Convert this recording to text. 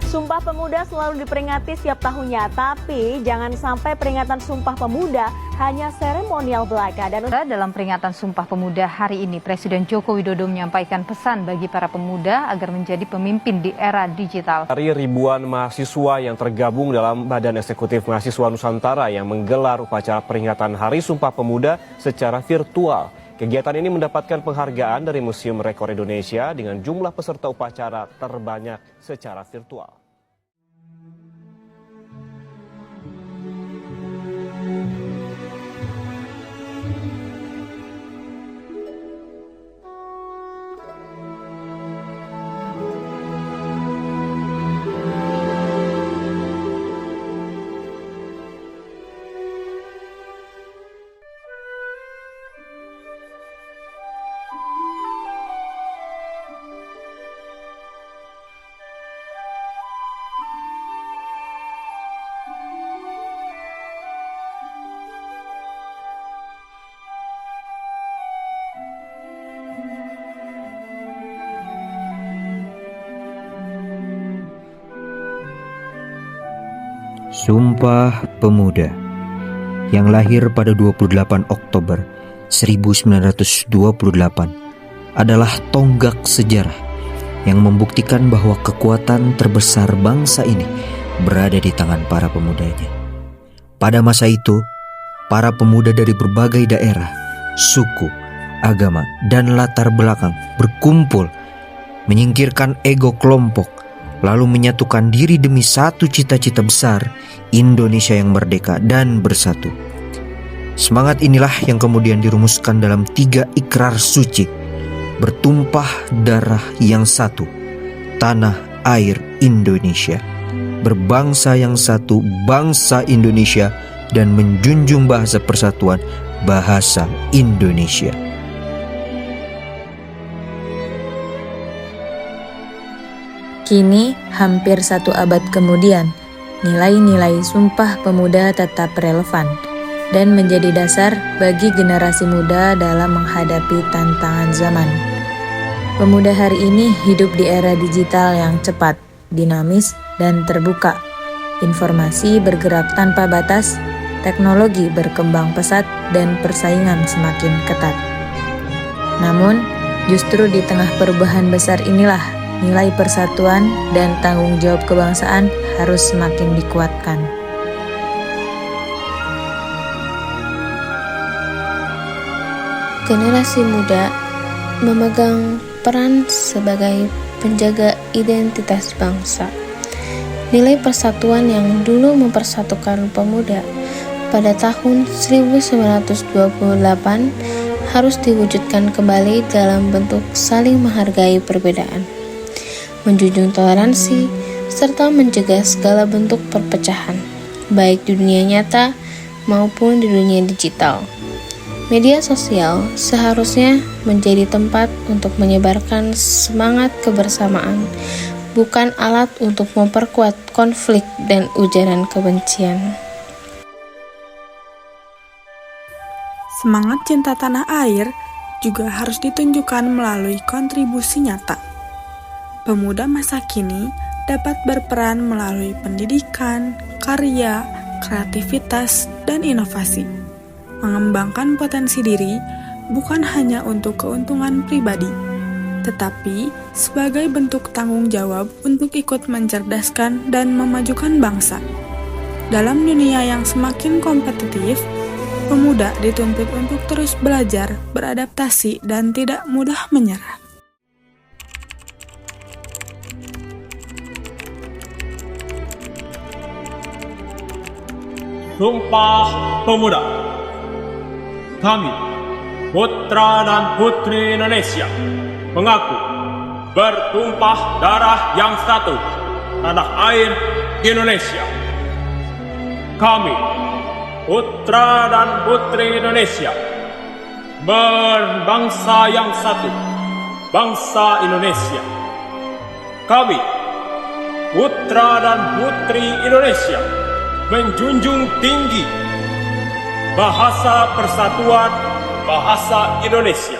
Sumpah Pemuda selalu diperingati setiap tahunnya, tapi jangan sampai peringatan Sumpah Pemuda hanya seremonial belaka. Dan dalam peringatan Sumpah Pemuda hari ini, Presiden Joko Widodo menyampaikan pesan bagi para pemuda agar menjadi pemimpin di era digital. Dari ribuan mahasiswa yang tergabung dalam Badan Eksekutif Mahasiswa Nusantara yang menggelar upacara peringatan Hari Sumpah Pemuda secara virtual. Kegiatan ini mendapatkan penghargaan dari Museum Rekor Indonesia dengan jumlah peserta upacara terbanyak secara virtual. Sumpah Pemuda yang lahir pada 28 Oktober 1928 adalah tonggak sejarah yang membuktikan bahwa kekuatan terbesar bangsa ini berada di tangan para pemudanya. Pada masa itu, para pemuda dari berbagai daerah, suku, agama, dan latar belakang berkumpul menyingkirkan ego kelompok, lalu menyatukan diri demi satu cita-cita besar, Indonesia yang merdeka dan bersatu. Semangat inilah yang kemudian dirumuskan dalam 3 ikrar suci: bertumpah darah yang satu, tanah air Indonesia, berbangsa yang satu, bangsa Indonesia, dan menjunjung bahasa persatuan, bahasa Indonesia. Kini, hampir 1 abad kemudian, nilai-nilai Sumpah Pemuda tetap relevan dan menjadi dasar bagi generasi muda dalam menghadapi tantangan zaman. Pemuda hari ini hidup di era digital yang cepat, dinamis, dan terbuka. Informasi bergerak tanpa batas, teknologi berkembang pesat, dan persaingan semakin ketat. Namun, justru di tengah perubahan besar inilah nilai persatuan dan tanggung jawab kebangsaan harus semakin dikuatkan. Generasi muda memegang peran sebagai penjaga identitas bangsa. Nilai persatuan yang dulu mempersatukan pemuda pada tahun 1928 harus diwujudkan kembali dalam bentuk saling menghargai perbedaan, menjunjung toleransi, serta mencegah segala bentuk perpecahan, baik di dunia nyata maupun di dunia digital. Media sosial seharusnya menjadi tempat untuk menyebarkan semangat kebersamaan, bukan alat untuk memperkuat konflik dan ujaran kebencian. Semangat cinta tanah air juga harus ditunjukkan melalui kontribusi nyata. Pemuda masa kini dapat berperan melalui pendidikan, karya, kreativitas, dan inovasi. Mengembangkan potensi diri bukan hanya untuk keuntungan pribadi, tetapi sebagai bentuk tanggung jawab untuk ikut mencerdaskan dan memajukan bangsa. Dalam dunia yang semakin kompetitif, pemuda dituntut untuk terus belajar, beradaptasi, dan tidak mudah menyerah. Sumpah Pemuda. Kami, putra dan putri Indonesia, mengaku bertumpah darah yang satu, tanah air Indonesia. Kami, putra dan putri Indonesia, berbangsa yang satu, bangsa Indonesia. Kami, putra dan putri Indonesia, menjunjung tinggi bahasa persatuan, bahasa Indonesia.